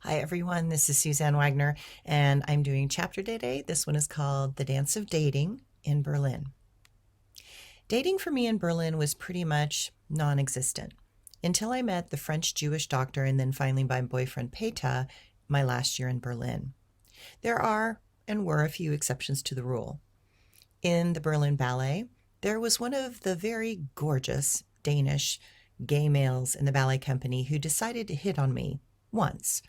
Hi, everyone. This is Suzanne Wagner, and I'm doing chapter today. This one is called The Dance of Dating in Berlin. Dating for me in Berlin was pretty much non existent until I met the French Jewish doctor and then finally my boyfriend Peta my last year in Berlin. There are and were a few exceptions to the rule. In the Berlin Ballet, there was one of the very gorgeous Danish gay males in the ballet company who decided to hit on me once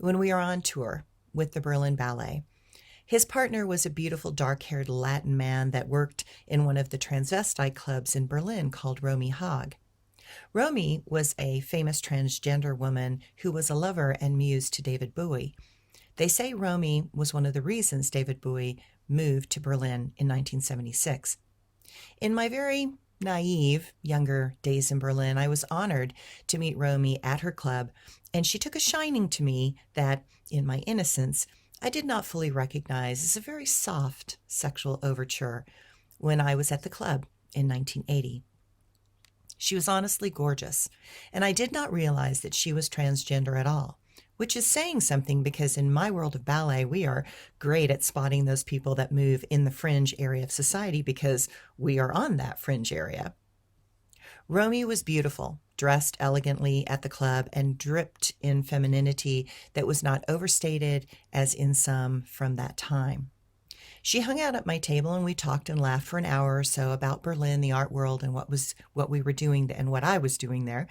when we were on tour with the Berlin Ballet. His partner was a beautiful dark-haired Latin man that worked in one of the transvestite clubs in Berlin called Romy Haag. Romy was a famous transgender woman who was a lover and muse to David Bowie. They say Romy was one of the reasons David Bowie moved to Berlin in 1976. In my very naive younger days in Berlin, I was honored to meet Romy at her club, and she took a shining to me that, in my innocence, I did not fully recognize as a very soft sexual overture when I was at the club in 1980. She was honestly gorgeous, and I did not realize that she was transgender at all, which is saying something because in my world of ballet, we are great at spotting those people that move in the fringe area of society because we are on that fringe area. Romy was beautiful, dressed elegantly at the club, and dripped in femininity that was not overstated as in some from that time. She hung out at my table and we talked and laughed for an hour or so about Berlin, the art world, and what we were doing and what I was doing there,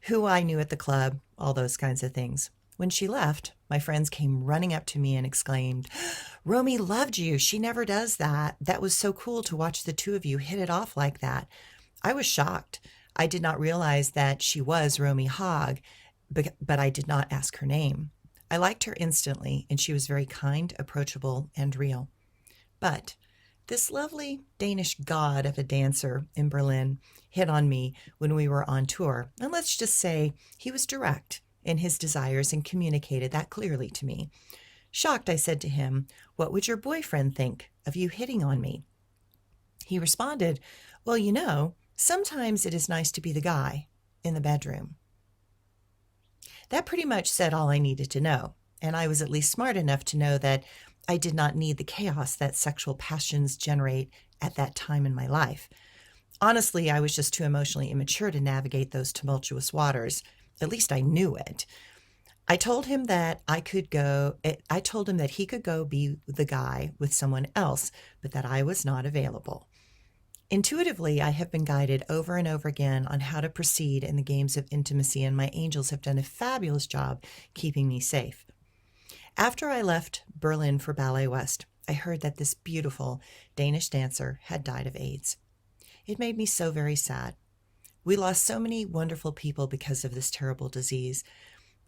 who I knew at the club, all those kinds of things. When she left, my friends came running up to me and exclaimed, "Romy loved you. She never does that. That was so cool to watch the two of you hit it off like that." I was shocked. I did not realize that she was Romy Haag, but I did not ask her name. I liked her instantly, and she was very kind, approachable, and real. But this lovely Danish god of a dancer in Berlin hit on me when we were on tour, and let's just say he was direct in his desires and communicated that clearly to me. Shocked, I said to him, "What would your boyfriend think of you hitting on me?" He responded, "Well, sometimes it is nice to be the guy in the bedroom." That pretty much said all I needed to know, and I was at least smart enough to know that I did not need the chaos that sexual passions generate at that time in my life. Honestly, I was just too emotionally immature to navigate those tumultuous waters. At least I knew it. I told him that I told him that he could go be the guy with someone else, but that I was not available. Intuitively, I have been guided over and over again on how to proceed in the games of intimacy, and my angels have done a fabulous job keeping me safe. After I left Berlin for Ballet West, I heard that this beautiful Danish dancer had died of AIDS. It made me so very sad. We lost so many wonderful people because of this terrible disease.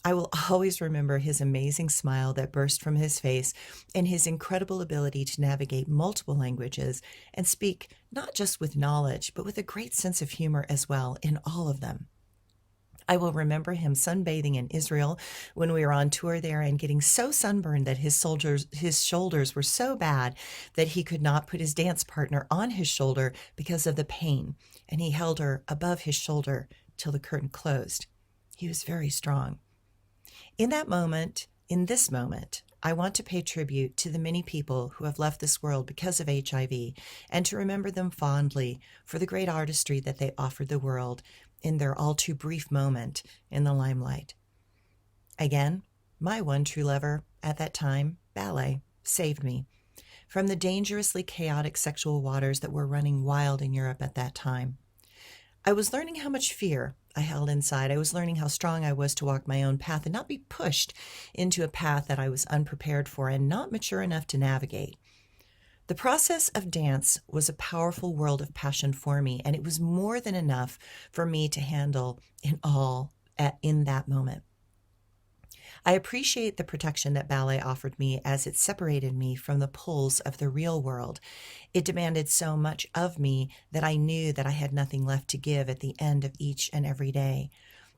I will always remember his amazing smile that burst from his face and his incredible ability to navigate multiple languages and speak not just with knowledge, but with a great sense of humor as well in all of them. I will remember him sunbathing in Israel when we were on tour there and getting so sunburned that his shoulders were so bad that he could not put his dance partner on his shoulder because of the pain, and he held her above his shoulder till the curtain closed. He was very strong. In this moment, I want to pay tribute to the many people who have left this world because of HIV and to remember them fondly for the great artistry that they offered the world in their all too brief moment in the limelight. Again, my one true lover at that time, ballet, saved me from the dangerously chaotic sexual waters that were running wild in Europe at that time. I was learning how much fear I held inside. I was learning how strong I was to walk my own path and not be pushed into a path that I was unprepared for and not mature enough to navigate. The process of dance was a powerful world of passion for me, and it was more than enough for me to handle in that moment. I appreciate the protection that ballet offered me as it separated me from the pulls of the real world. It demanded so much of me that I knew that I had nothing left to give at the end of each and every day.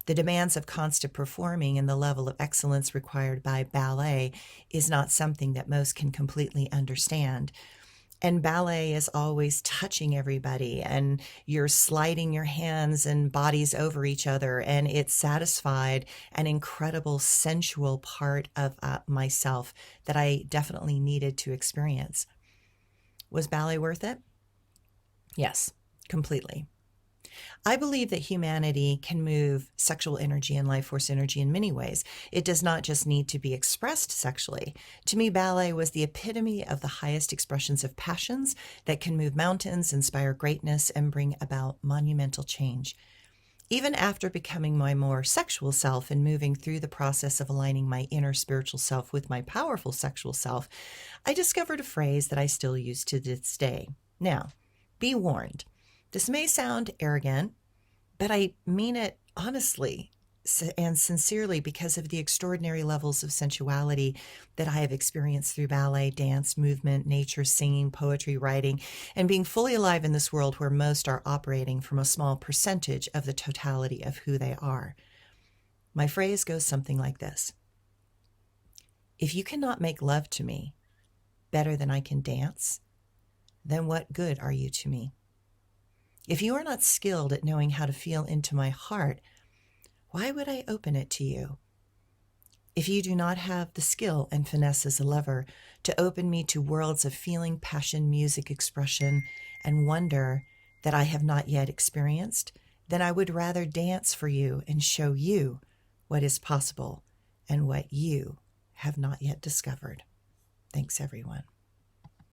The demands of constant performing and the level of excellence required by ballet is not something that most can completely understand. And ballet is always touching everybody, and you're sliding your hands and bodies over each other, and it satisfied an incredible sensual part of myself that I definitely needed to experience. Was ballet worth it? Yes, completely. I believe that humanity can move sexual energy and life force energy in many ways. It does not just need to be expressed sexually. To me, ballet was the epitome of the highest expressions of passions that can move mountains, inspire greatness, and bring about monumental change. Even after becoming my more sexual self and moving through the process of aligning my inner spiritual self with my powerful sexual self, I discovered a phrase that I still use to this day. Now, be warned. This may sound arrogant, but I mean it honestly and sincerely because of the extraordinary levels of sensuality that I have experienced through ballet, dance, movement, nature, singing, poetry, writing, and being fully alive in this world where most are operating from a small percentage of the totality of who they are. My phrase goes something like this: if you cannot make love to me better than I can dance, then what good are you to me? If you are not skilled at knowing how to feel into my heart, why would I open it to you? If you do not have the skill and finesse as a lover to open me to worlds of feeling, passion, music, expression, and wonder that I have not yet experienced, then I would rather dance for you and show you what is possible and what you have not yet discovered. Thanks, everyone.